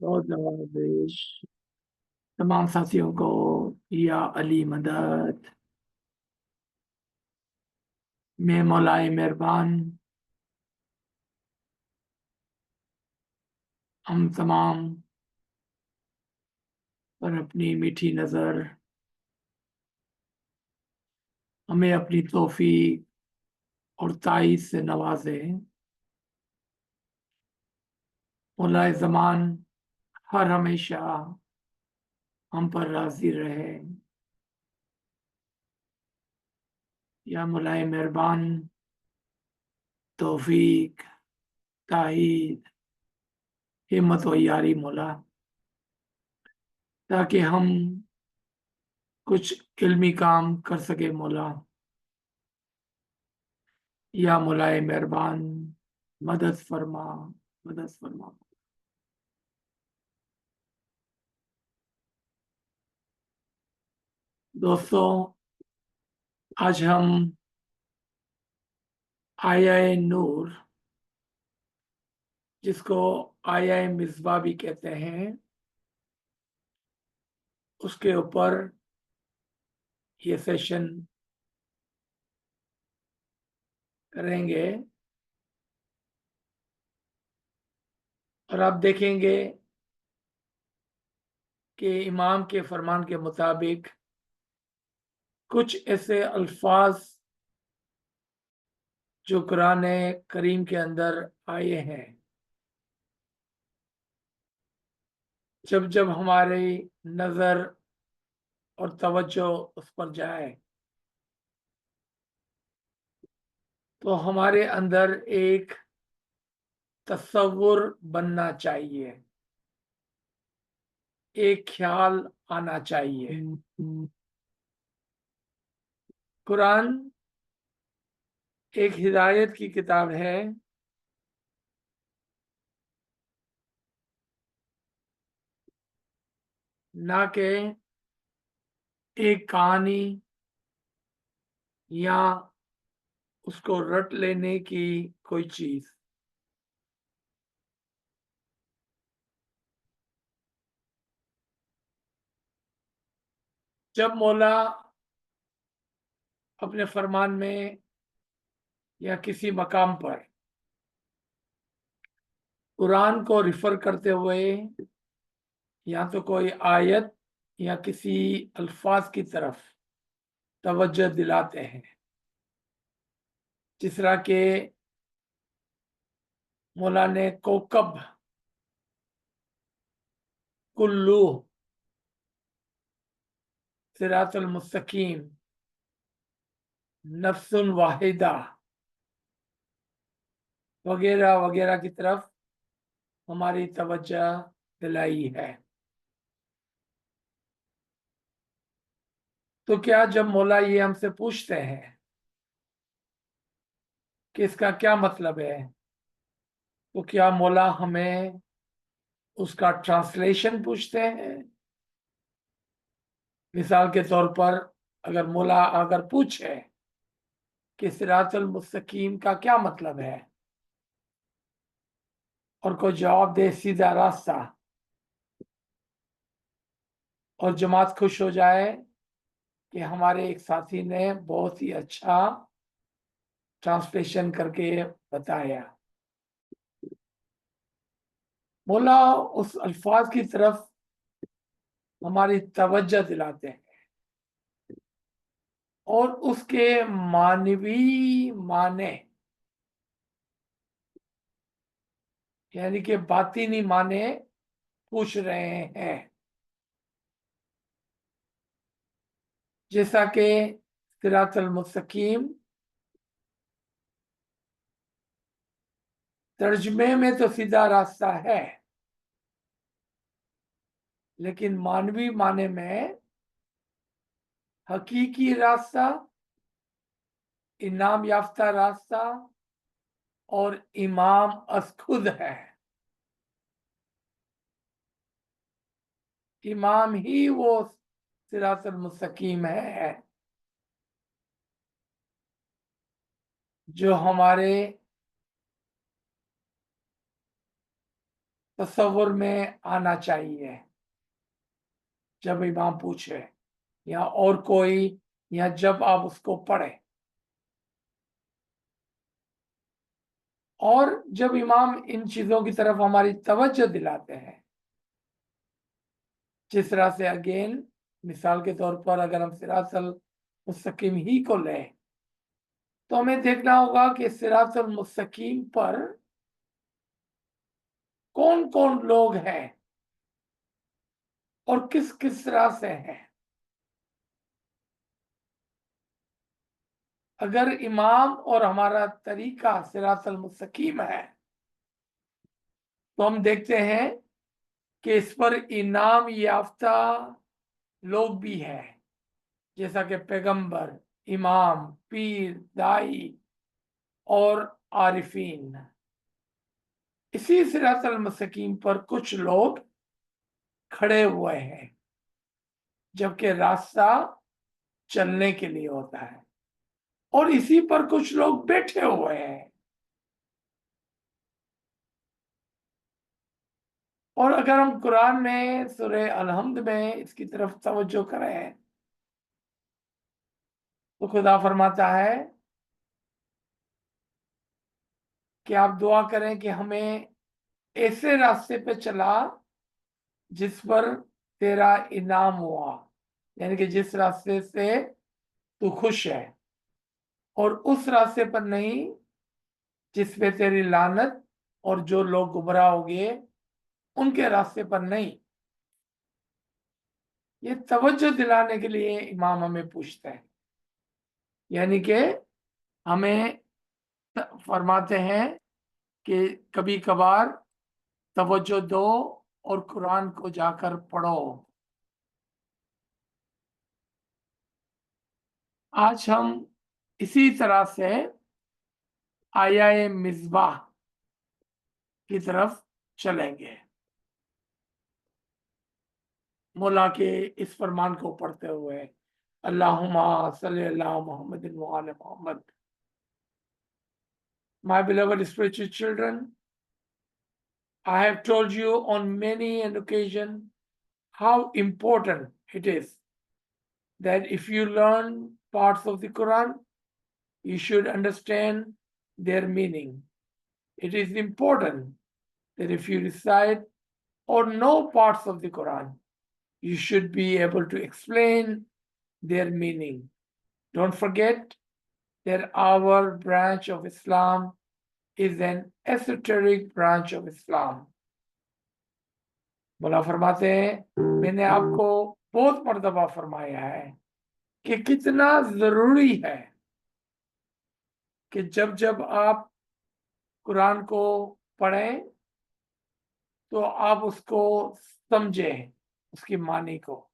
बहुत नवाजिश तमाम साथियों को। या अली मदद में मौलाए मेहरबान हम तमाम पर अपनी मीठी नज़र हमें अपनी तौफीक और ताईद से नवाजे। मौलाए ज़मान हर हमेशा हम पर राज़ी रहे। या मौलाए मेहरबान तौफीक ताईद हिम्मत व यारी मौला, ताकि हम कुछ इल्मी काम कर सके मौला। या मौलाए मेहरबान मदद फरमा, मदद फरमा। दोस्तों, आज हम आईआई नूर, जिसको आईआई मिसबा भी कहते हैं, उसके ऊपर ये सेशन करेंगे। और आप देखेंगे कि इमाम के फरमान के मुताबिक कुछ ऐसे अल्फाज जो कुरान करीम के अंदर आए हैं, जब जब हमारी नज़र और तवज्जो उस पर जाए तो हमारे अंदर एक तसव्वुर बनना चाहिए, एक ख्याल आना चाहिए। कुरान एक हिदायत की किताब है, ना कि एक कहानी या उसको रट लेने की कोई चीज। जब मौला अपने फरमान में या किसी मकाम पर कुरान को रिफर करते हुए या तो कोई आयत या किसी अल्फाज की तरफ तवज्जो दिलाते हैं, जिस तरह के मौला ने कोकब, कुल्लू, सिरातुल मुस्तकीम, नफ्सुल वाहिदा वगैरह वगैरह की तरफ हमारी तवज्जो दिलाई है। तो क्या जब मौला ये हमसे पूछते हैं कि इसका क्या मतलब है, तो क्या मौला हमें उसका ट्रांसलेशन पूछते हैं? मिसाल के तौर पर अगर मौला अगर पूछे कि सिरातुल मुस्तकीम का क्या मतलब है और कोई जवाब दे सीधा रास्ता, और जमात खुश हो जाए कि हमारे एक साथी ने बहुत ही अच्छा ट्रांसलेशन करके बताया, मौला उस अल्फाज की तरफ हमारी तवज्जो दिलाते हैं और उसके मानवी माने, यानी कि बातिनी माने पूछ रहे हैं। जैसा कि सिरातुल मुस्तकीम तर्जमे में तो सीधा रास्ता है, लेकिन मानवी माने में हकीकी रास्ता, इनाम याफ्ता रास्ता और इमाम अस खुद है। इमाम ही वो सिरातुल मुस्तकीम है जो हमारे तसव्वुर में आना चाहिए जब इमाम पूछे या और कोई, या जब आप उसको पढ़े। और जब इमाम इन चीजों की तरफ हमारी तवज्जो दिलाते हैं, जिस तरह से अगेन मिसाल के तौर पर अगर हम सिरातल मुस्तकीम ही को लें, तो हमें देखना होगा कि सिरातल मुस्तकीम पर कौन कौन लोग हैं और किस किस तरह से हैं। अगर इमाम और हमारा तरीका सिरातल मुस्तकीम है, तो हम देखते हैं कि इस पर इनाम याफ्ता लोग भी हैं, जैसा कि पैगंबर, इमाम, पीर, दाई और आरिफीन। इसी सिरातल मुस्तकीम पर कुछ लोग खड़े हुए हैं, जबकि रास्ता चलने के लिए होता है, और इसी पर कुछ लोग बैठे हुए हैं। और अगर हम कुरान में सूरह अल-हम्द में इसकी तरफ तवज्जो करें, तो खुदा फरमाता है कि आप दुआ करें कि हमें ऐसे रास्ते पे चला जिस पर तेरा इनाम हुआ, यानी कि जिस रास्ते से तू खुश है, और उस रास्ते पर नहीं जिस पे तेरी लानत और जो लोग गुमराह हो गए उनके रास्ते पर नहीं। ये तवज्जो दिलाने के लिए इमाम हमें पूछते हैं, यानी कि हमें फरमाते हैं कि कभी कभार तवज्जो दो और कुरान को जाकर पढ़ो। आज हम इसी तरह से आया मिसबाह की तरफ चलेंगे, मौला के इस फरमान को पढ़ते हुए, अल्लाहुम्मा सल्ली अला मुहम्मदिन व आले Mohammad. My beloved spiritual children, I have told you on many an occasion how important it is that if you learn parts of the Quran, you should understand their meaning. It is important that if you recite or know parts of the Quran, you should be able to explain their meaning. Don't forget that our branch of Islam is an esoteric branch of Islam. मौला फरमाते हैं, मैंने आपको बहुत मर्तबा फरमाया है कि कितना जरूरी है कि जब जब आप कुरान को पढ़ें तो आप उसको समझें, उसकी मानी को,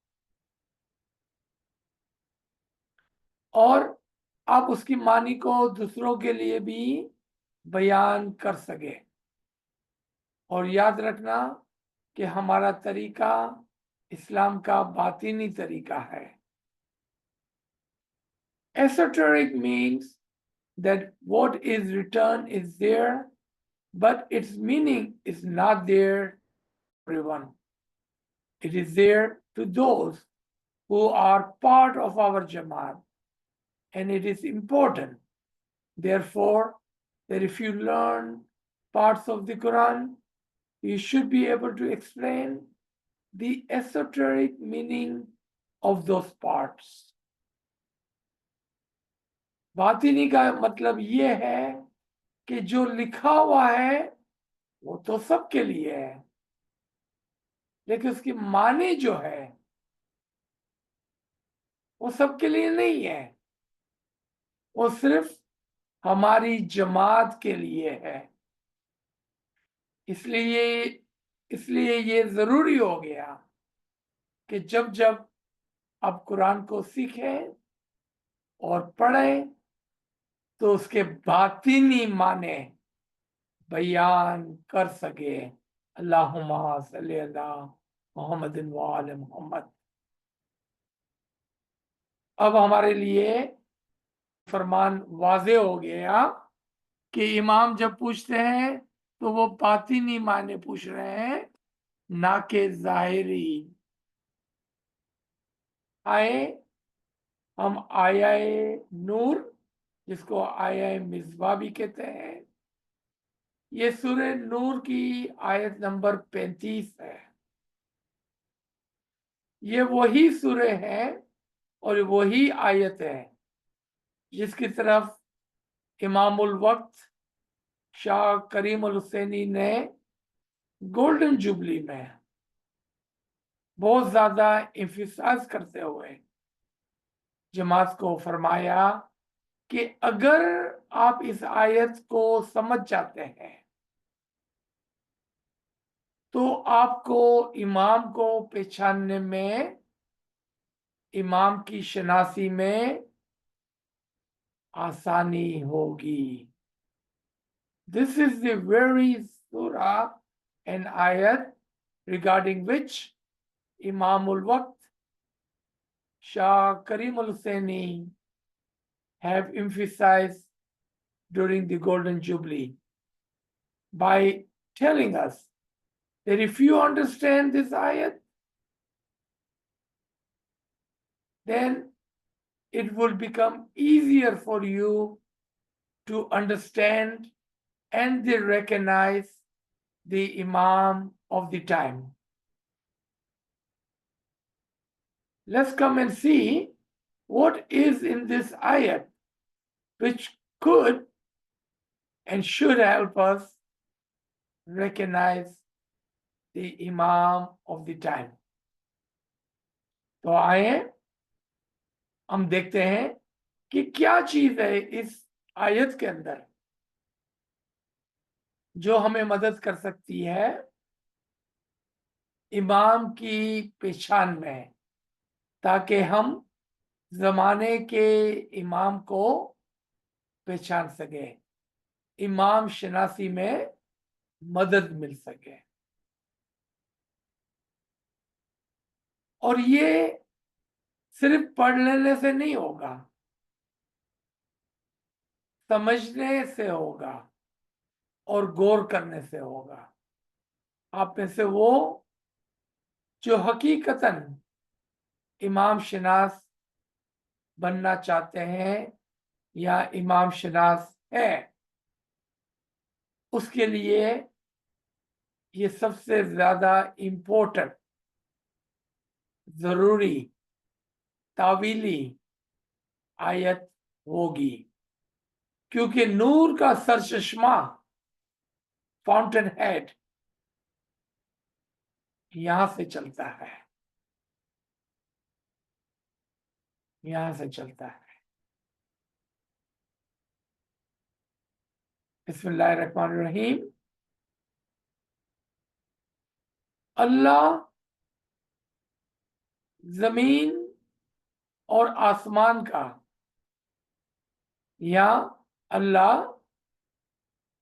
और आप उसकी मानी को दूसरों के लिए भी बयान कर सके। और याद रखना कि हमारा तरीका इस्लाम का बातिनी तरीका है। Esoteric means that what is written is there, but its meaning is not there for everyone. It is there to those who are part of our Jamaat, and it is important, therefore, that if you learn parts of the Quran, you should be able to explain the esoteric meaning of those parts. बातिनी का मतलब ये है कि जो लिखा हुआ है वो तो सबके लिए है, लेकिन उसकी माने जो है वो सबके लिए नहीं है, वो सिर्फ हमारी जमात के लिए है। इसलिए इसलिए ये जरूरी हो गया कि जब जब आप कुरान को सीखें और पढ़ें तो उसके बातिनी माने बयान कर सके। अल्लाहुम्मा सल्ली अला मुहम्मदिन व आले मोहम्मद। अब हमारे लिए फरमान वाज़े हो गया कि इमाम जब पूछते हैं तो वो बातिनी माने पूछ रहे हैं, ना के जाहिरी। आए हम आया नूर, जिसको आया मिसबा भी कहते हैं, ये सूरह नूर की आयत नंबर 35 है। ये वही सूरह है और वही आयत है जिसकी तरफ इमामुल वक्त शाह करीम अल हुसैनी ने गोल्डन जुबली में बहुत ज्यादा इम्फिसाइज करते हुए जमात को फरमाया कि अगर आप इस आयत को समझ जाते हैं तो आपको इमाम को पहचानने में, इमाम की शनासी में आसानी होगी। This is the very surah and ayat regarding which Imamul Waqt Shah Karim al Husseini have emphasized during the Golden Jubilee by telling us that if you understand this ayat, then it will become easier for you to understand and they recognize the Imam of the time. Let's come and see what is in this ayat which could and should help us recognize the Imam of the time. तो आए हम देखते हैं कि क्या चीज है इस आयत के अंदर जो हमें मदद कर सकती है इमाम की पहचान में, ताकि हम जमाने के इमाम को पहचान सके, इमाम शनासी में मदद मिल सके। और ये सिर्फ पढ़ लेने से नहीं होगा, समझने से होगा और गौर करने से होगा। आप में से वो जो हकीकतन इमाम शनास बनना चाहते हैं या इमाम शनास है, उसके लिए ये सबसे ज्यादा इम्पोर्टेंट, जरूरी, तावीली आयत होगी, क्योंकि नूर का सरचश्मा, फाउंटेन हेड यहां से चलता है, यहां से चलता है। बिस्मिल्लाहिर्रहमानिर्रहीम। अल्लाह जमीन और आसमान का, या अल्लाह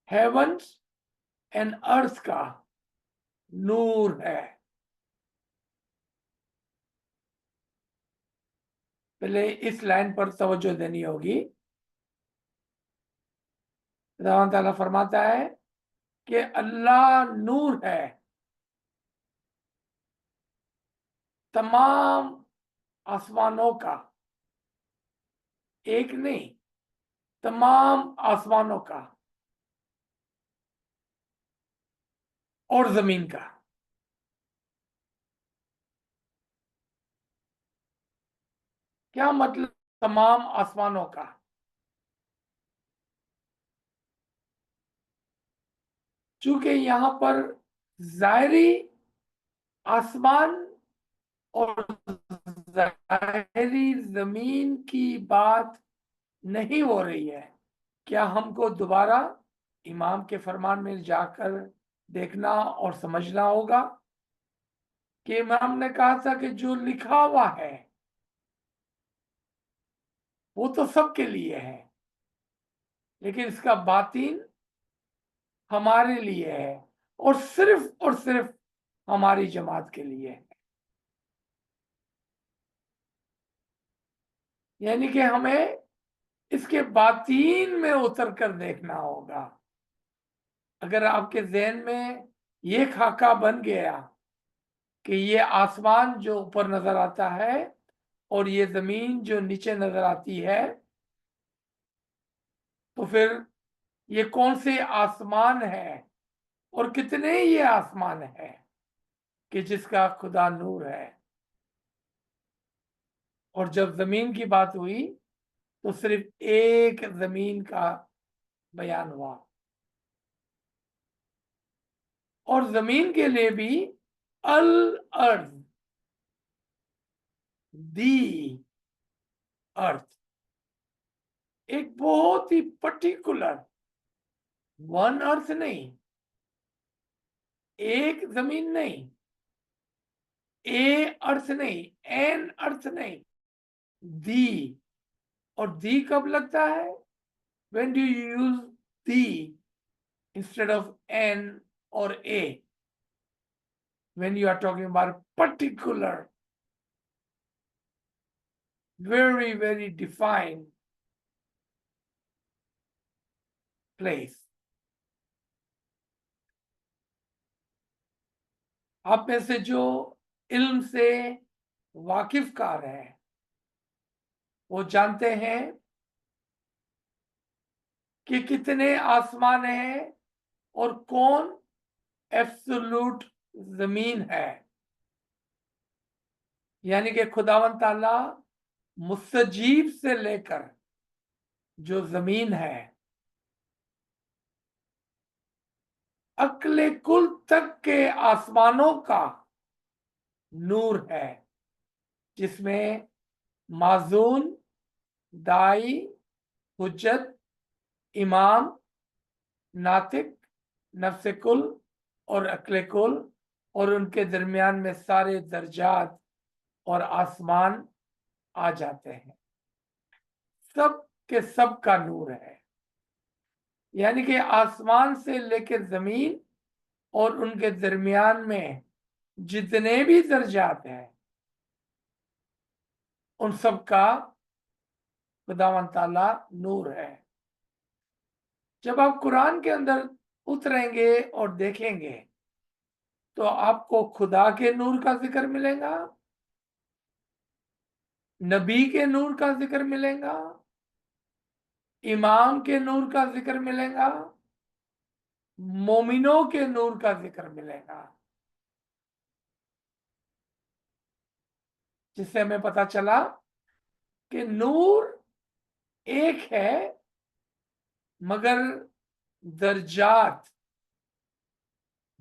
हेवंस एंड अर्थ का नूर है। पहले इस लाइन पर तवज्जो देनी होगी। खुदा ताला फरमाता है कि अल्लाह नूर है, तमाम आसमानों का, एक नहीं, तमाम आसमानों का और जमीन का। क्या मतलब तमाम आसमानों का? चूंकि यहां पर जाहिरी आसमान और जाहिरी जमीन की बात नहीं हो रही है, क्या हमको दोबारा इमाम के फरमान में जाकर देखना और समझना होगा कि इमाम ने कहा था कि जो लिखा हुआ है वो तो सबके लिए है, लेकिन इसका बातिन हमारे लिए है और सिर्फ हमारी जमात के लिए है। यानी कि हमें इसके बातीन में उतर कर देखना होगा। अगर आपके जहन में ये खाका बन गया कि ये आसमान जो ऊपर नजर आता है और ये जमीन जो नीचे नजर आती है, तो फिर ये कौन से आसमान है और कितने ये आसमान है कि जिसका खुदा नूर है। और जब जमीन की बात हुई तो सिर्फ एक जमीन का बयान हुआ, और जमीन के लिए भी अल अर्थ, दी अर्थ, एक बहुत ही पर्टिकुलर, वन अर्थ नहीं, एक जमीन नहीं, ए अर्थ नहीं, एन अर्थ नहीं, दी। और दी कब लगता है? When do you use the instead of an और a? When you are talking about particular, very very defined place. आप में से जो इल्म से वाकिफकार है वो जानते हैं कि कितने आसमान हैं और कौन एब्सोल्यूट जमीन है। यानी कि खुदावंद ताला मुस्तजीब से लेकर जो जमीन है, अक्ले कुल तक के आसमानों का नूर है, जिसमें माजून, दाई, हुज्जत, इमाम, नातिक, नफ्स कुल और अक्ले कुल और उनके दरमियान में सारे दर्जात और आसमान आ जाते हैं। सब के सब का नूर है। यानी कि आसमान से लेकर जमीन और उनके दरमियान में जितने भी दर्जात हैं उन सब का खुदावंद ताला नूर है। जब आप कुरान के अंदर उतरेंगे और देखेंगे तो आपको खुदा के नूर का जिक्र मिलेगा, नबी के नूर का जिक्र मिलेगा, इमाम के नूर का जिक्र मिलेगा, मोमिनों के नूर का जिक्र मिलेगा, जिससे हमें पता चला कि नूर एक है मगर दर्जात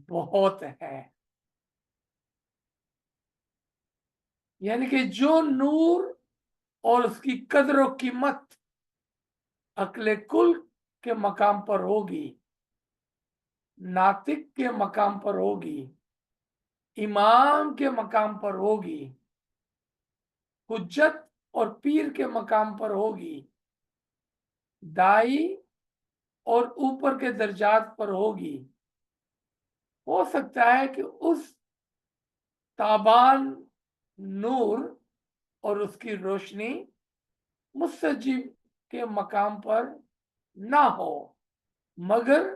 बहुत है। यानी कि जो नूर और उसकी कदर और कीमत अक्ले कुल के मकाम पर होगी, नातिक के मकाम पर होगी, इमाम के मकाम पर होगी, हुज्जत और पीर के मकाम पर होगी, दाई और ऊपर के दर्जात पर होगी, हो सकता है कि उस ताबान नूर और उसकी रोशनी मुस्तजीब के मकाम पर ना हो, मगर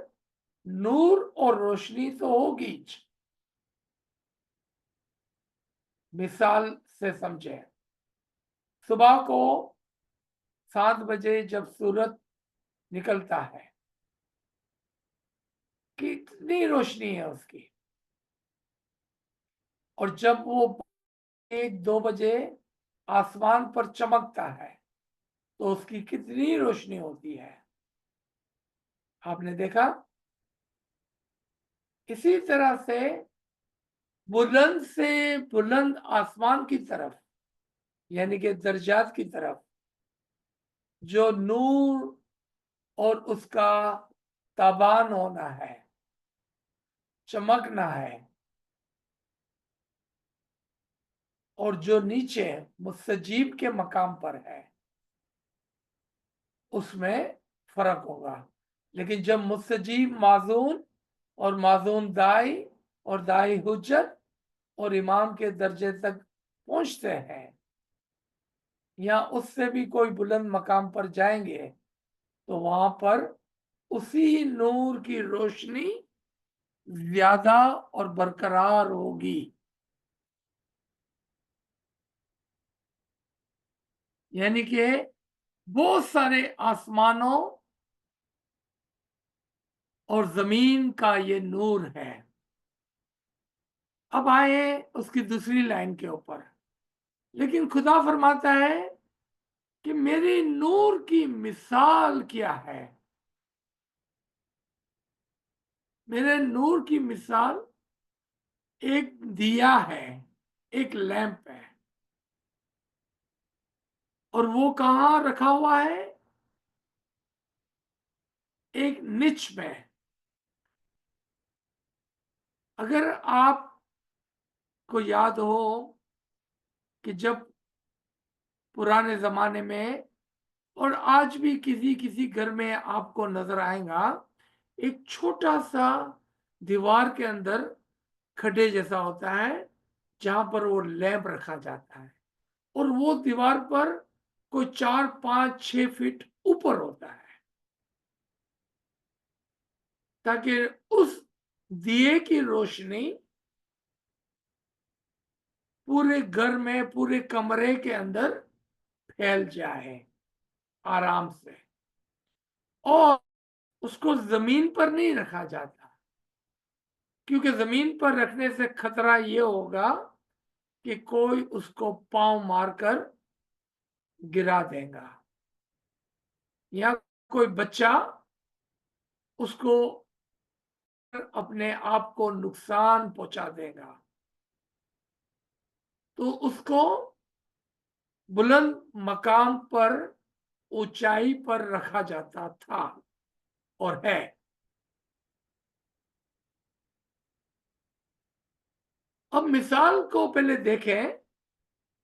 नूर और रोशनी तो होगी। मिसाल से समझे, सुबह को 7 बजे जब सूरज निकलता है, कितनी रोशनी है उसकी, और जब वो 1-2 बजे आसमान पर चमकता है तो उसकी कितनी रोशनी होती है, आपने देखा। इसी तरह से बुलंद से बुलंद आसमान की तरफ, यानी कि दर्जात की तरफ, जो नूर और उसका ताबान होना है, चमकना है, और जो नीचे मुस्तजीब के मकाम पर है उसमें फर्क होगा। लेकिन जब मुस्तजीब माजून और माजून दाई और दाई हुज्जत और इमाम के दर्जे तक पहुंचते हैं या उससे भी कोई बुलंद मकाम पर जाएंगे तो वहां पर उसी नूर की रोशनी ज्यादा और बरकरार होगी। यानी कि बहुत सारे आसमानों और जमीन का ये नूर है। अब आए उसकी दूसरी लाइन के ऊपर। लेकिन खुदा फरमाता है कि मेरी नूर की मिसाल क्या है। मेरे नूर की मिसाल एक दिया है, एक लैंप है। और वो कहाँ रखा हुआ है? एक निच में। अगर आपको याद हो कि जब पुराने जमाने में, और आज भी किसी किसी घर में आपको नजर आएगा, एक छोटा सा दीवार के अंदर खड्डे जैसा होता है जहां पर वो लैंप रखा जाता है। और वो दीवार पर कोई 4 5 6 फीट ऊपर होता है, ताकि उस दिए की रोशनी पूरे घर में, पूरे कमरे के अंदर फैल जाए आराम से। और उसको जमीन पर नहीं रखा जाता, क्योंकि जमीन पर रखने से खतरा ये होगा कि कोई उसको पांव मारकर गिरा देगा, या कोई बच्चा उसको अपने आप को नुकसान पहुंचा देगा। तो उसको बुलंद मकाम पर, ऊंचाई पर रखा जाता था और है। अब मिसाल को पहले देखें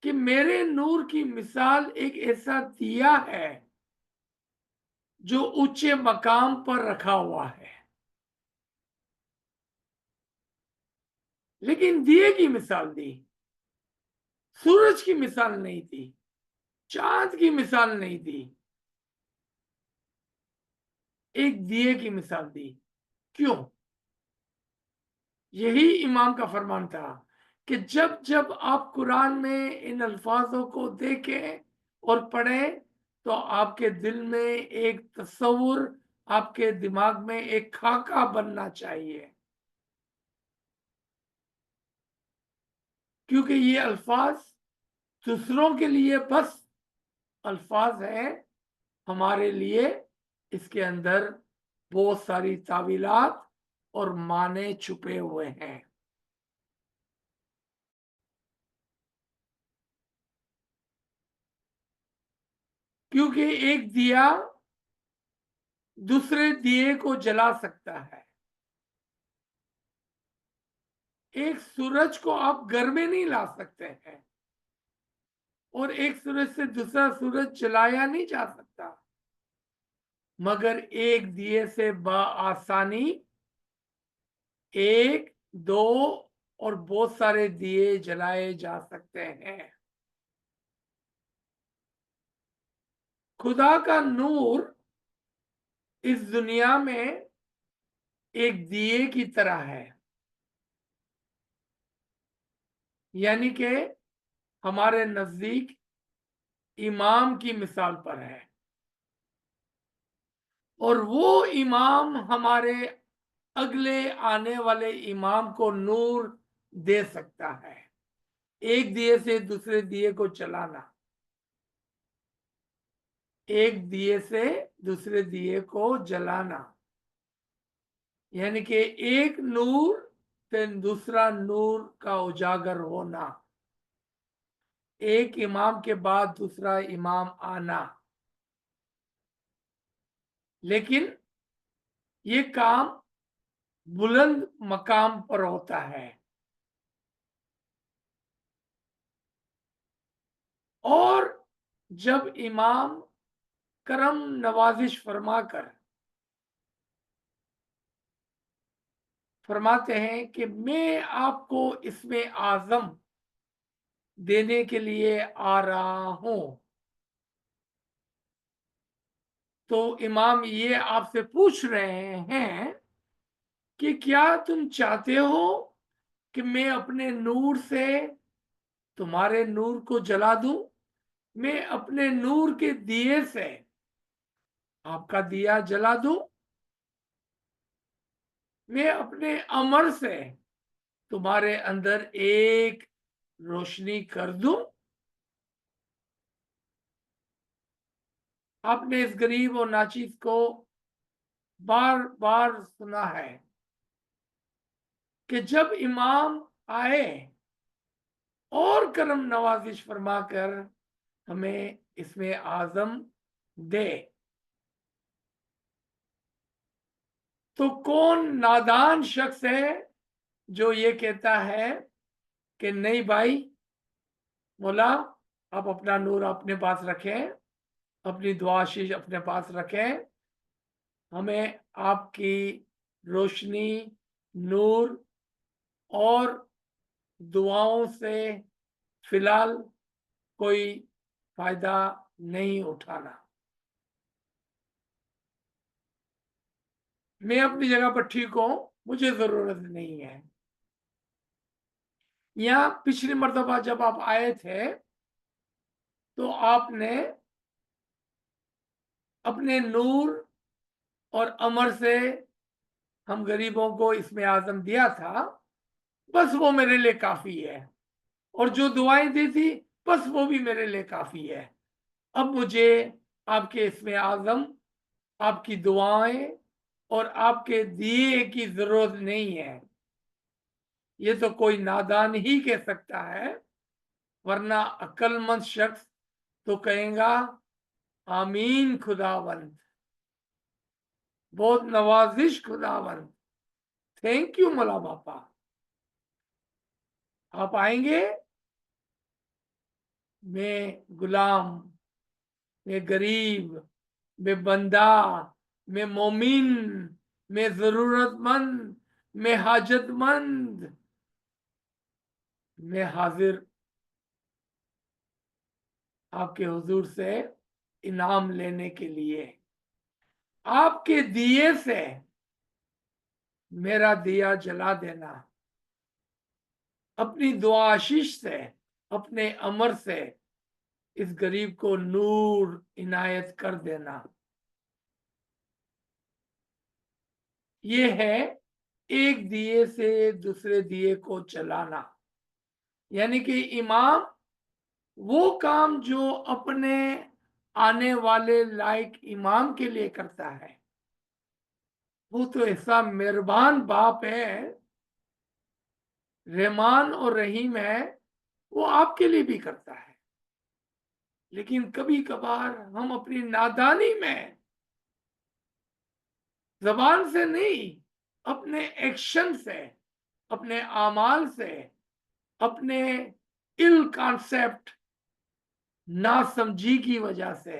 कि मेरे नूर की मिसाल एक ऐसा दिया है जो ऊंचे मकाम पर रखा हुआ है। लेकिन दिए की मिसाल दी, सूरज की मिसाल नहीं दी, चांद की मिसाल नहीं दी, एक दिए की मिसाल दी। क्यों? यही इमाम का फरमान था कि जब जब आप कुरान में इन अल्फाजों को देखें और पढ़ें, तो आपके दिल में एक तस्वुर, आपके दिमाग में एक खाका बनना चाहिए। क्योंकि ये अल्फाज दूसरों के लिए बस अल्फाज हैं, हमारे लिए इसके अंदर बहुत सारी तावीलात और माने छुपे हुए हैं। क्योंकि एक दिया दूसरे दिए को जला सकता है। एक सूरज को आप घर में नहीं ला सकते हैं, और एक सूरज से दूसरा सूरज जलाया नहीं जा सकता, मगर एक दिए से बआसानी एक, दो और बहुत सारे दिए जलाए जा सकते हैं। खुदा का नूर इस दुनिया में एक दिए की तरह है। यानी कि हमारे नजदीक इमाम की मिसाल पर है, और वो इमाम हमारे अगले आने वाले इमाम को नूर दे सकता है। एक दिए से दूसरे दिए को चलाना, एक दिए से दूसरे दिए को जलाना, यानी कि एक नूर से दूसरा नूर का उजागर होना, एक इमाम के बाद दूसरा इमाम आना। लेकिन ये काम बुलंद मकाम पर होता है। और जब इमाम करम नवाजिश फरमाकर फरमाते हैं कि मैं आपको इसमें आजम देने के लिए आ रहा हूं, तो इमाम ये आपसे पूछ रहे हैं कि क्या तुम चाहते हो कि मैं अपने नूर से तुम्हारे नूर को जला दूं, मैं अपने नूर के दिए से आपका दिया जला दूं, मैं अपने अमर से तुम्हारे अंदर एक रोशनी कर दूं। आपने इस गरीब और नाचीज को बार बार सुना है कि जब इमाम आए और करम नवाजिश फरमाकर हमें इसमें आजम दे, तो कौन नादान शख्स है जो ये कहता है कि नहीं भाई, मौला आप अपना नूर अपने पास रखें, अपनी दुआ आशीष अपने पास रखें, हमें आपकी रोशनी, नूर और दुआओं से फिलहाल कोई फायदा नहीं उठाना। मैं अपनी जगह पर ठीक हूं, मुझे जरूरत नहीं है। यहां पिछली मर्तबा जब आप आए थे तो आपने अपने नूर और अमर से हम गरीबों को इसमें आजम दिया था, बस वो मेरे लिए काफी है, और जो दुआएं दी थी बस वो भी मेरे लिए काफी है। अब मुझे आपके इसमें आजम, आपकी दुआएं और आपके दिए की जरूरत नहीं है। ये तो कोई नादान ही कह सकता है, वरना अक्लमंद शख्स तो कहेगा आमीन खुदावंद, बहुत नवाजिश खुदावंद, थैंक यू मौला बापा। आप आएंगे, मैं गुलाम, मैं गरीब, मैं बंदा, मैं मोमिन, मैं जरूरतमंद, मैं हाजतमंद, मैं हाजिर आपके हुजूर से इनाम लेने के लिए। आपके दिए से मेरा दिया जला देना, अपनी दुआ आशीष से, अपने अमर से इस गरीब को नूर इनायत कर देना। ये है एक दिए से दूसरे दिए को चलाना। यानी कि इमाम वो काम जो अपने आने वाले लायक इमाम के लिए करता है, वो तो ऐसा मेहरबान बाप है, रहमान और रहीम है, वो आपके लिए भी करता है। लेकिन कभी कभार हम अपनी नादानी में, जबान से नहीं, अपने एक्शन से, अपने आमाल से, अपने इल कॉन्सेप्ट ना समझी की वजह से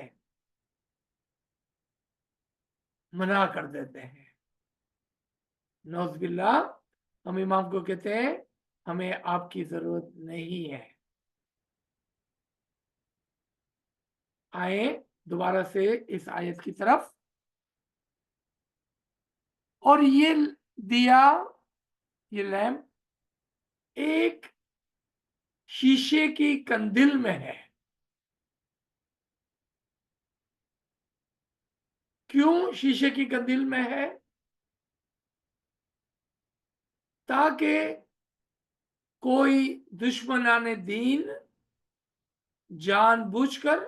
मना कर देते हैं। नौजबिल्ला, हम इमाम को कहते हैं हमें आपकी जरूरत नहीं है। आए दोबारा से इस आयत की तरफ। और ये दिया, ये लैंप एक शीशे की कंदिल में है। क्यों शीशे की कंदिल में है? ताकि कोई दुश्मनाने दीन जानबूझकर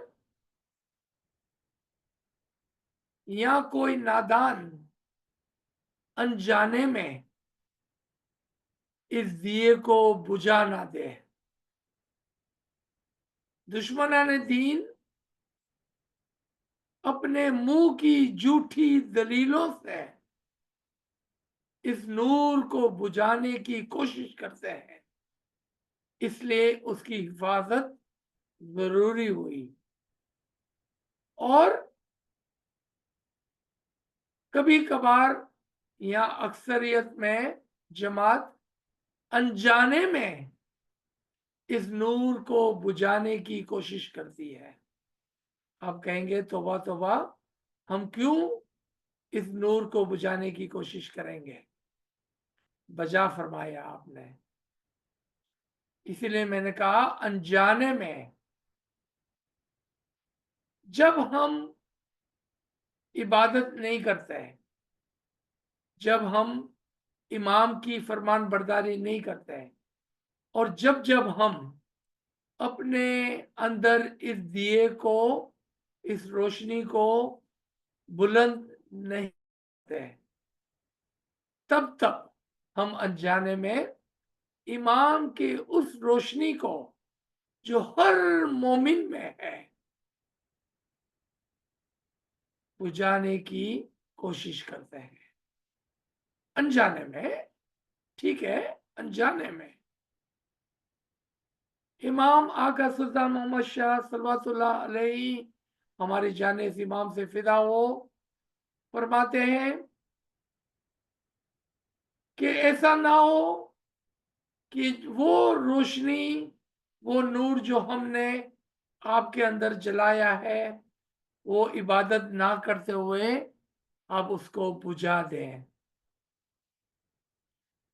या कोई नादान अनजाने में इस दिए को बुझा ना दे। दुश्मनाने दीन अपने मुंह की झूठी दलीलों से इस नूर को बुझाने की कोशिश करते हैं, इसलिए उसकी हिफाजत जरूरी हुई। और कभी कभार या अक्सरियत में जमात अनजाने में इस नूर को बुझाने की कोशिश करती है। आप कहेंगे तौबा तौबा, हम क्यों इस नूर को बुझाने की कोशिश करेंगे? बजा फरमाया आपने। इसीलिए मैंने कहा अनजाने में जब हम इबादत नहीं करते, जब हम इमाम की फरमान बरदारी नहीं करते, और जब जब हम अपने अंदर इस दिए को, इस रोशनी को बुलंद नहीं करते, तब तब हम अनजाने में इमाम के उस रोशनी को जो हर मोमिन में है बुझाने की कोशिश करते हैं। अनजाने में, ठीक है, अनजाने में। इमाम आका सुल्तान मोहम्मद शाह सल्लल्लाहु अलैहि हमारे जाने इस इमाम से फिदा हो, फरमाते हैं कि ऐसा ना हो कि वो रोशनी, वो नूर जो हमने आपके अंदर जलाया है, वो इबादत ना करते हुए आप उसको बुझा दें।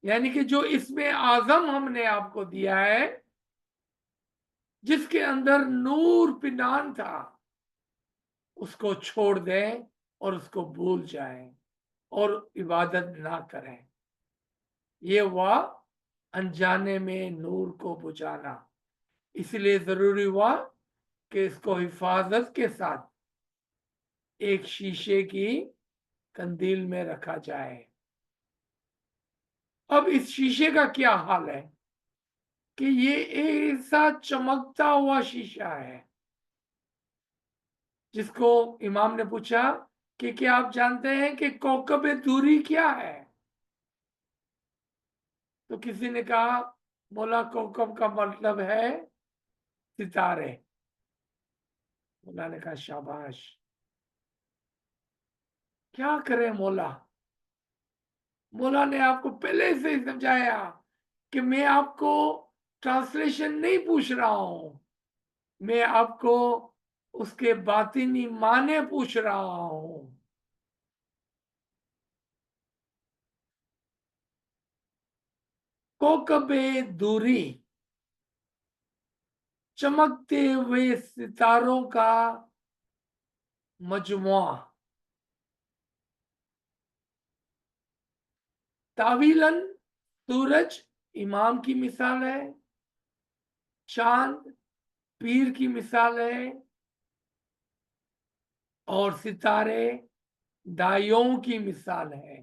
यानी कि जो इसमें आजम हमने आपको दिया है, जिसके अंदर नूर पिनान था, उसको छोड़ दें और उसको भूल जाएं और इबादत ना करें। ये हुआ अनजाने में नूर को बुझाना। इसलिए जरूरी हुआ कि इसको हिफाजत के साथ एक शीशे की कंदील में रखा जाए। अब इस शीशे का क्या हाल है कि ये ऐसा चमकता हुआ शीशा है, जिसको इमाम ने पूछा कि क्या आप जानते हैं कि कौकब दूरी क्या है? तो किसी ने कहा मौला कौकब का मतलब है सितारे। मौला ने कहा शाबाश, क्या करें मौला? मौला ने आपको पहले से ही समझाया कि मैं आपको ट्रांसलेशन नहीं पूछ रहा हूं, मैं आपको उसके बातिनी माने पूछ रहा हूं। कौकबे दूरी, चमकते हुए सितारों का मजमुआ। तावीलन सूरज इमाम की मिसाल है, चांद पीर की मिसाल है, और सितारे दाइयों की मिसाल है।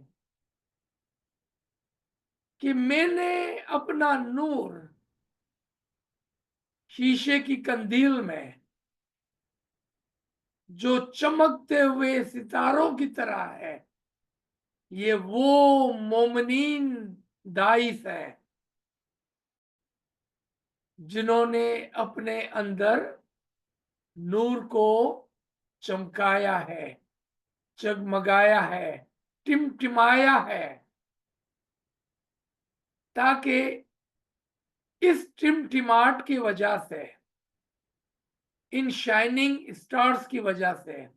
कि मैंने अपना नूर शीशे की कंदील में जो चमकते हुए सितारों की तरह है, ये वो मोमिनीन दाइस है जिन्होंने अपने अंदर नूर को चमकाया है, जगमगाया है, टिमटिमाया है, ताकि इस टिमटिमाट की वजह से, इन शाइनिंग स्टार्स की वजह से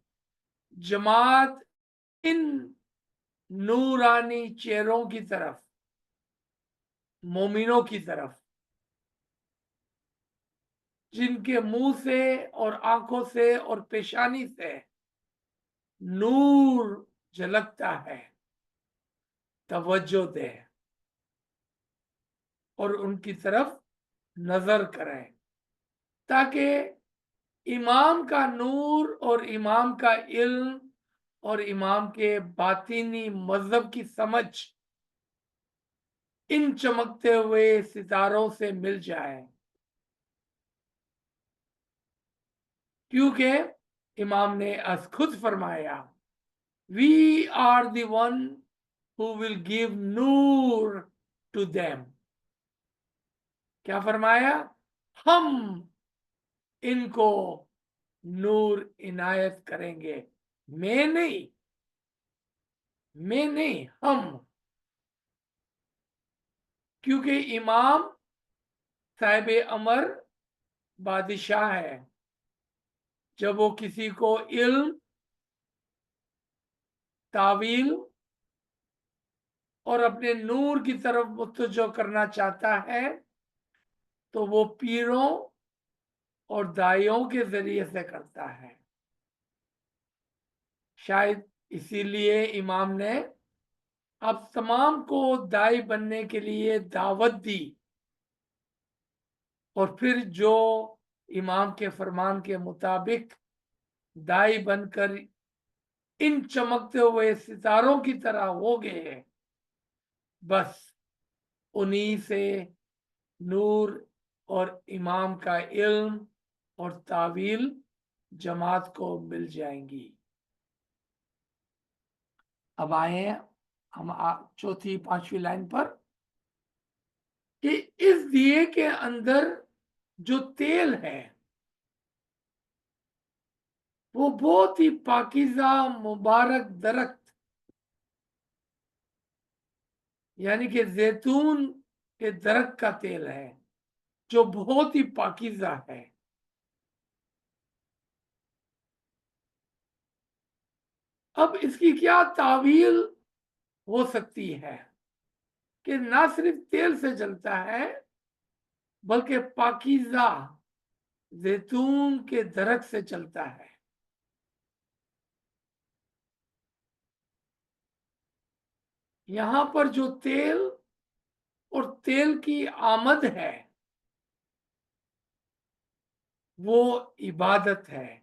जमात इन नूरानी चेहरों की तरफ, मोमिनों की तरफ, जिनके मुंह से और आंखों से और पेशानी से नूर झलकता है, तवज्जो दे और उनकी तरफ नजर करें, ताकि इमाम का नूर और इमाम का इल्म और इमाम के बातिनी मजहब की समझ इन चमकते हुए सितारों से मिल जाए। क्योंकि इमाम ने अस खुद फरमाया, we are the one who will give नूर टू देम। क्या फरमाया? हम इनको नूर इनायत करेंगे। मैं नहीं, मैं नहीं, हम। क्योंकि इमाम साहिब अमर बादशाह है। जब वो किसी को इल्म तावील और अपने नूर की तरफ मुतवज्जो करना चाहता है तो वो पीरों और दाइयों के जरिए से करता है। शायद इसीलिए इमाम ने अब तमाम को दाई बनने के लिए दावत दी और फिर जो इमाम के फरमान के मुताबिक दाई बनकर इन चमकते हुए सितारों की तरह हो गए, बस उन्हीं से नूर और इमाम का इल्म और तावील जमात को मिल जाएंगी। अब आए हम चौथी पांचवी लाइन पर कि इस दिए के अंदर जो तेल है वो बहुत ही पाकीज़ा मुबारक दरख्त यानी कि जैतून के दरख्त का तेल है जो बहुत ही पाकीज़ा है। अब इसकी क्या तावील हो सकती है कि ना सिर्फ तेल से जलता है बल्कि पाकीज़ा जैतून के दरख्त से चलता है। यहां पर जो तेल और तेल की आमद है वो इबादत है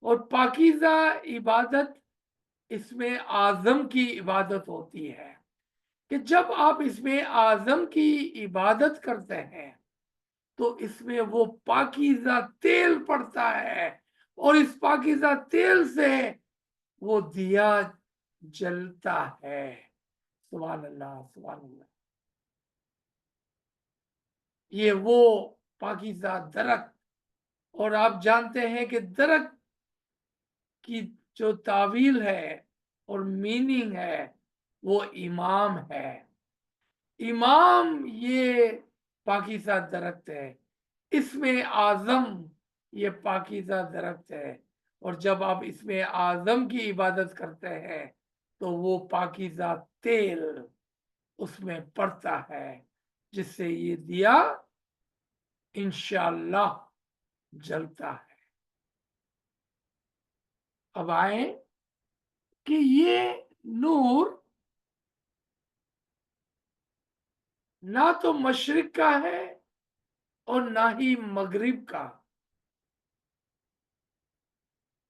और पाकीज़ा इबादत इसमें आजम की इबादत होती है कि जब आप इसमें आजम की इबादत करते हैं तो इसमें वो पाकीज़ा तेल पड़ता है और इस पाकीज़ा तेल से वो दिया जलता है। सुभान अल्लाह, सुभान अल्लाह। ये वो पाकीज़ा दरख्त, और आप जानते हैं कि दरख्त की जो तावील है और मीनिंग है वो इमाम है। इमाम ये पाकीज़ा दरख्त है, इसमें आजम ये पाकीज़ा दरख्त है, और जब आप इसमें आजम की इबादत करते हैं तो वो पाकीज़ा तेल उसमें पड़ता है जिससे ये दिया इंशाअल्लाह जलता है। अब आए कि ये नूर ना तो मशरिक का है और ना ही मगरिब का,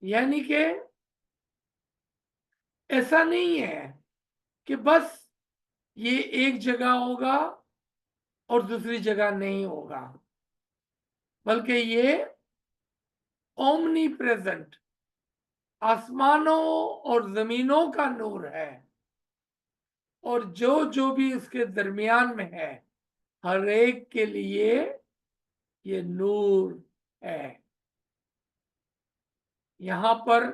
यानी कि ऐसा नहीं है कि बस ये एक जगह होगा और दूसरी जगह नहीं होगा, बल्कि ये ओमनी प्रेजेंट आसमानों और जमीनों का नूर है और जो जो भी उसके दरमियान में है हर एक के लिए ये नूर है। यहां पर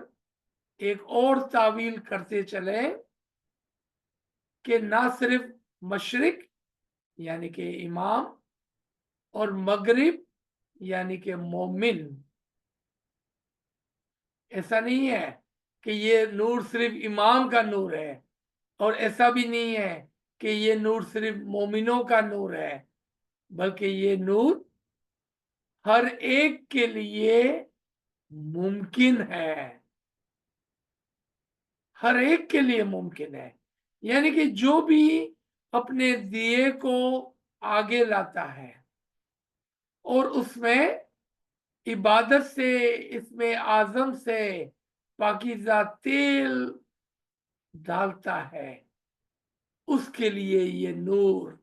एक और तावील करते चले कि ना सिर्फ मशरिक यानी कि इमाम और मगरिब यानी कि मोमिन, ऐसा नहीं है कि ये नूर सिर्फ इमाम का नूर है और ऐसा भी नहीं है कि ये नूर सिर्फ मोमिनों का नूर है, बल्कि ये नूर हर एक के लिए मुमकिन है, हर एक के लिए मुमकिन है। यानी कि जो भी अपने दिए को आगे लाता है और उसमें इबादत से इसमें आजम से पाकीज़ा तेल डालता है उसके लिए ये नूर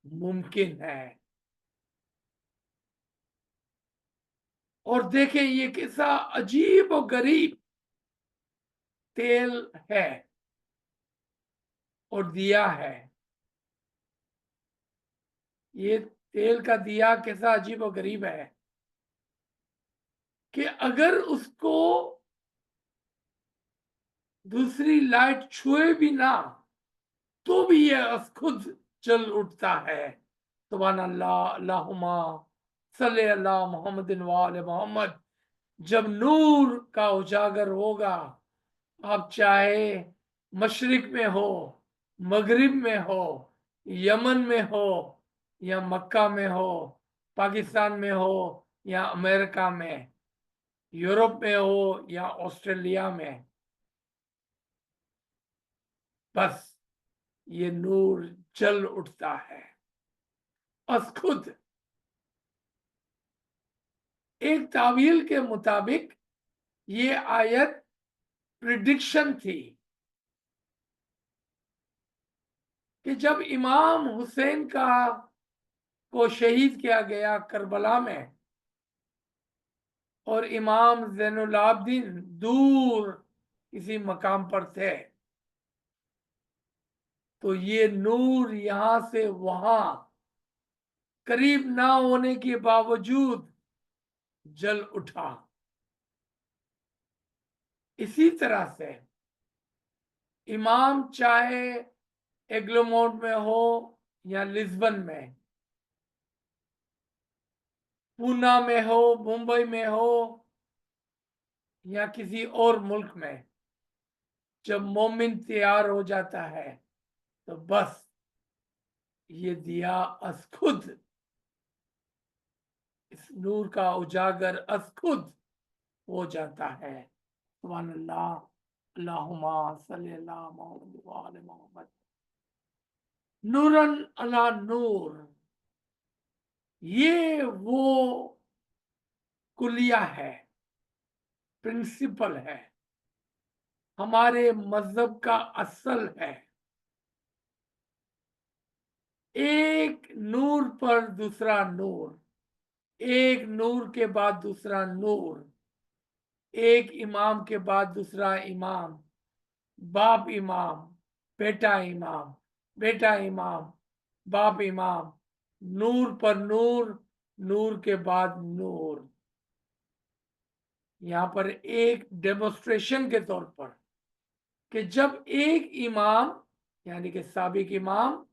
मुमकिन है। और देखें ये कैसा अजीब और गरीब तेल है और दिया है। ये तेल का दिया कैसा अजीब और गरीब है कि अगर उसको दूसरी लाइट छुए भी ना तो भी ये खुद जल उठता है। सुभान अल्लाह, अल्लाहुम्मा सल्ली अला मोहम्मदिन व आले मोहम्मद। जब नूर का उजागर होगा, आप चाहे मशरिक में हो, मगरिब में हो, यमन में हो, या मक्का में हो, पाकिस्तान में हो, या अमेरिका में, यूरोप में हो या ऑस्ट्रेलिया में, बस ये नूर जल उठता है बस खुद। एक तावील के मुताबिक ये आयत प्रिडिक्शन थी कि जब इमाम हुसैन को शहीद किया गया करबला में, और इमाम ज़ैनुल आबिदीन दूर किसी मकाम पर थे, तो ये नूर यहां से वहां करीब ना होने के बावजूद जल उठा। इसी तरह से इमाम चाहे एग्लोमोड में हो या लिस्बन में, पूना में हो, मुंबई में हो या किसी और मुल्क में, जब मोमिन तैयार हो जाता है तो बस ये दिया अस खुद, इस नूर का उजागर अस खुद हो जाता है। सुभान अल्लाह, अल्लाहुम्मा सल्ली अला मुहम्मद व आले मोहम्मद। नूरन अला नूर, ये वो कुलिया है, प्रिंसिपल है, हमारे मजहब का असल है। एक नूर पर दूसरा नूर, एक नूर के बाद दूसरा नूर, एक इमाम के बाद दूसरा इमाम, बाप इमाम, बेटा इमाम, बेटा इमाम, बाप इमाम, नूर पर नूर, नूर के बाद नूर। यहां पर एक डेमोस्ट्रेशन के तौर पर कि जब एक इमाम यानी कि साबिक इमाम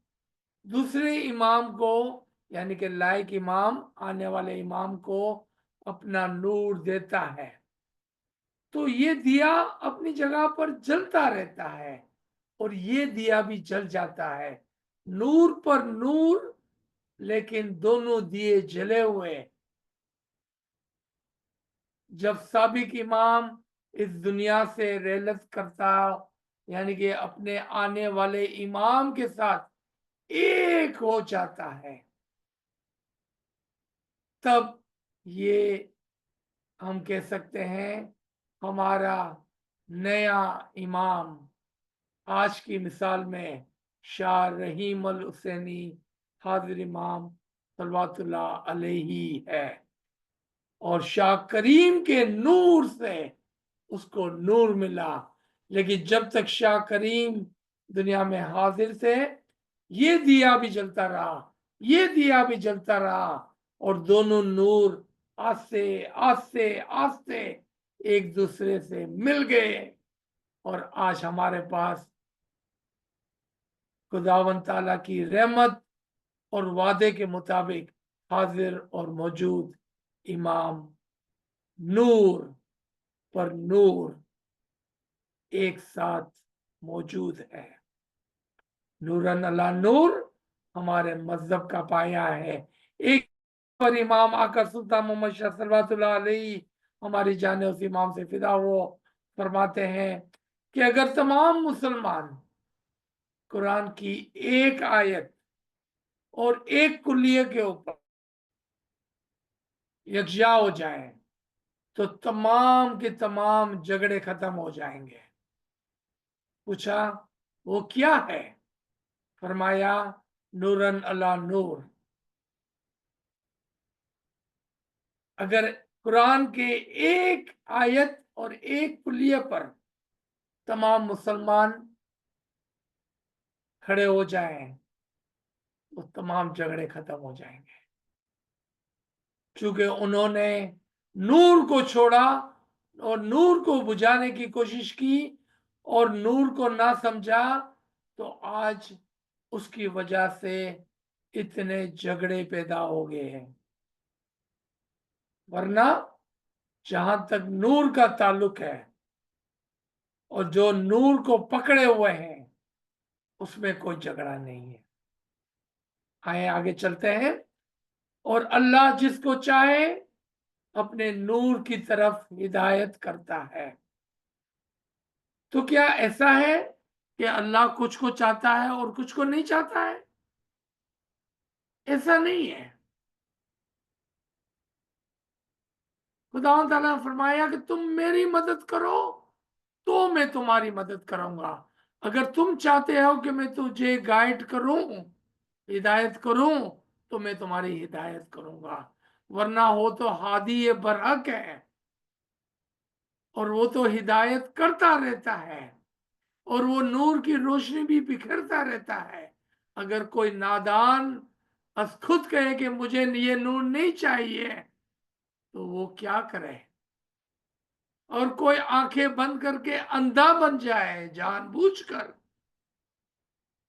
दूसरे इमाम को यानी कि लायक इमाम, आने वाले इमाम को अपना नूर देता है, तो ये दिया अपनी जगह पर जलता रहता है और ये दिया भी जल जाता है, नूर पर नूर, लेकिन दोनों दिए जले हुए। जब साबिक इमाम इस दुनिया से रेलत करता यानी कि अपने आने वाले इमाम के साथ एक हो जाता है, तब ये हम कह सकते हैं हमारा नया इमाम आज की मिसाल में शाह रहीम अल हुसैनी हाजिर इमाम सल्लल्लाहु अलैहि है, और शाह करीम के नूर से उसको नूर मिला। लेकिन जब तक शाह करीम दुनिया में हाजिर थे, ये दिया भी जलता रहा, ये दिया भी जलता रहा, और दोनों नूर आस्ते आस्ते आस्ते एक दूसरे से मिल गए, और आज हमारे पास खुदावन ताला की रहमत और वादे के मुताबिक हाजिर और मौजूद इमाम नूर पर नूर एक साथ मौजूद है। नूरन अला नूर हमारे मजहब का पाया है। एक पर इमाम आका सुल्तान मोहम्मद शाह सल्लल्लाहु अलैहि हमारी जाने उस इमाम से फिदा हो फरमाते हैं कि अगर तमाम मुसलमान कुरान की एक आयत और एक कुल्लिये के ऊपर यकजा हो जाए तो तमाम के तमाम झगड़े खत्म हो जाएंगे। पूछा वो क्या है? फरमाया नूरन अला नूर। अगर कुरान के एक आयत और एक कुलिये पर तमाम मुसलमान खड़े हो जाएं तो तमाम झगड़े खत्म हो जाएंगे, क्योंकि उन्होंने नूर को छोड़ा और नूर को बुझाने की कोशिश की और नूर को ना समझा, तो आज उसकी वजह से इतने झगड़े पैदा हो गए हैं। वरना जहां तक नूर का ताल्लुक है, और जो नूर को पकड़े हुए हैं उसमें कोई झगड़ा नहीं है। आए आगे चलते हैं। और अल्लाह जिसको चाहे अपने नूर की तरफ हिदायत करता है। तो क्या ऐसा है कि अल्लाह कुछ को चाहता है और कुछ को नहीं चाहता है? ऐसा नहीं है। खुदा ताला ने फरमाया कि तुम मेरी मदद करो तो मैं तुम्हारी मदद करूंगा। अगर तुम चाहते हो कि मैं तुझे गाइड करूं, हिदायत करूं, तो मैं तुम्हारी हिदायत करूंगा। वरना हो तो हादी ये बरहक है और वो तो हिदायत करता रहता है और वो नूर की रोशनी भी बिखरता रहता है। अगर कोई नादान बस खुद कहे कि मुझे ये नूर नहीं चाहिए, तो वो क्या करे? और कोई आंखें बंद करके अंधा बन जाए जानबूझकर,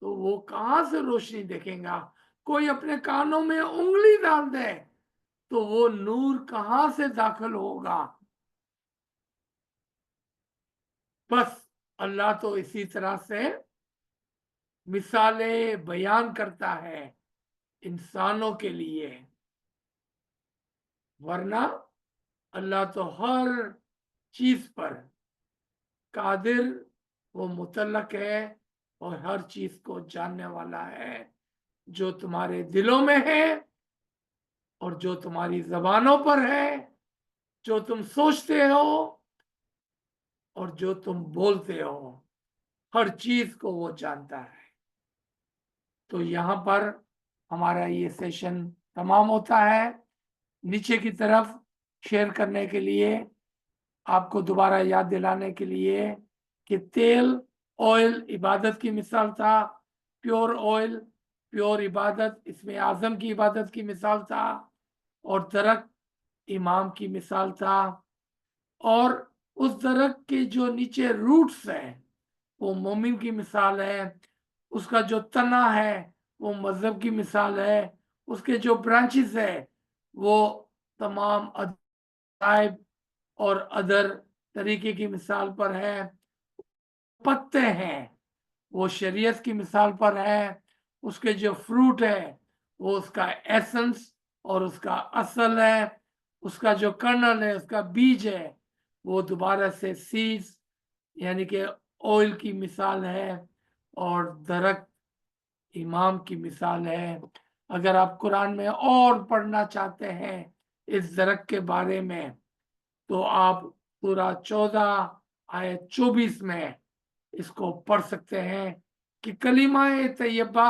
तो वो कहां से रोशनी देखेगा? कोई अपने कानों में उंगली डाल दे तो वो नूर कहां से दाखिल होगा? बस अल्लाह तो इसी तरह से मिसालें बयान करता है इंसानों के लिए। वरना अल्लाह तो हर चीज पर कादिर, वो मुतल्लक है और हर चीज को जानने वाला है, जो तुम्हारे दिलों में है और जो तुम्हारी जबानों पर है, जो तुम सोचते हो और जो तुम बोलते हो, हर चीज को वो जानता है। तो यहाँ पर हमारा ये सेशन तमाम होता है। नीचे की तरफ शेयर करने के लिए, आपको दोबारा याद दिलाने के लिए कि तेल, ऑयल इबादत की मिसाल था। प्योर ऑयल, प्योर इबादत, इसमें आजम की इबादत की मिसाल था। और दरख्त इमाम की मिसाल था। और उस दरख्त के जो नीचे रूट्स है वो मोमिन की मिसाल है। उसका जो तना है वो मजहब की मिसाल है। उसके जो ब्रांचेस है वो तमाम अदायब और अदर तरीके की मिसाल पर है। पत्ते हैं वो शरीयत की मिसाल पर है। उसके जो फ्रूट है वो उसका एसेंस और उसका असल है। उसका जो कर्नल है, उसका बीज है, वो दोबारा से सीड्स यानी कि ऑयल की मिसाल है। और दरख्त इमाम की मिसाल है। अगर आप कुरान में और पढ़ना चाहते हैं इस दरख्त के बारे में, तो आप पूरा 14 आयत 24 में इसको पढ़ सकते हैं कि कलीमा तैयबा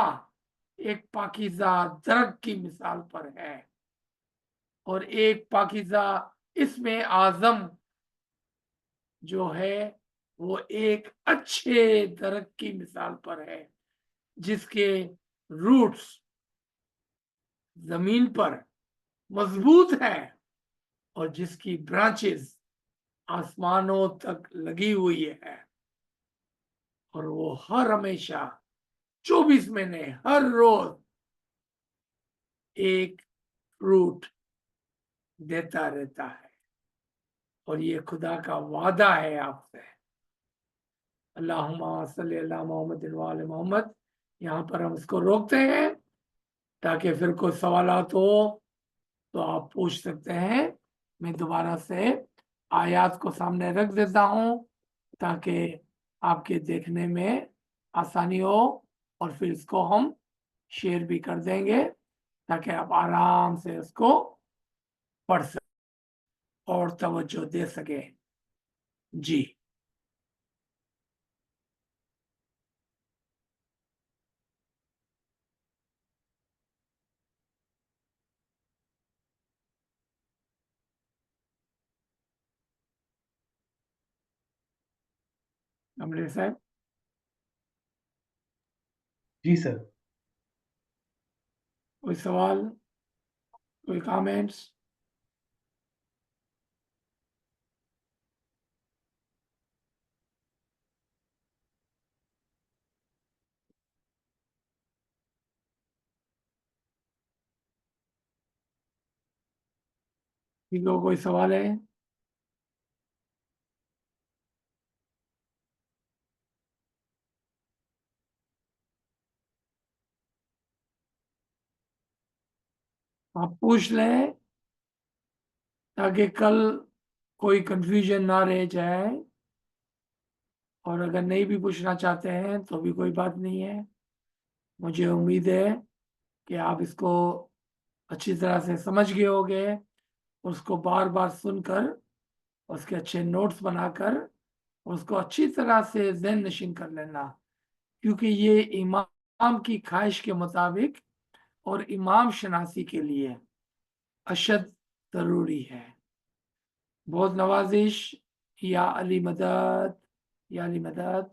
एक पाकीज़ा दरख्त की मिसाल पर है। और एक पाकीज़ा इसमें आजम जो है वो एक अच्छे दरख्त की मिसाल पर है, जिसके रूट्स जमीन पर मजबूत है और जिसकी ब्रांचेस आसमानों तक लगी हुई है। और वो हर हमेशा 24 महीने हर रोज एक फ्रूट देता रहता है। और ये खुदा का वादा है आपसे। अल्लाहुम्मा सल्ली अला मोहम्मद व आले मोहम्मद। यहाँ पर हम इसको रोकते हैं ताकि फिर कोई सवालात हो तो आप पूछ सकते हैं। मैं दोबारा से आयत को सामने रख देता हूँ ताकि आपके देखने में आसानी हो। और फिर इसको हम शेयर भी कर देंगे ताकि आप आराम से इसको पढ़ सकें और तवज्जो दे सके। जी। अमरीर साहब, जी सर। कोई सवाल, कोई कमेंट्स? किसी को कोई सवाल है? आप पूछ लें ताकि कल कोई कंफ्यूजन ना रह जाए, और अगर नहीं भी पूछना चाहते हैं तो भी कोई बात नहीं है। मुझे उम्मीद है कि आप इसको अच्छी तरह से समझ गए होंगे, उसको बार बार सुनकर उसके अच्छे नोट्स बनाकर उसको अच्छी तरह से ज़हन नशीन कर लेना, क्योंकि ये इमाम की ख्वाहिश के मुताबिक और इमाम शनासी के लिए अशद ज़रूरी है। बहुत नवाजिश। या अली मदद, या अली मदद।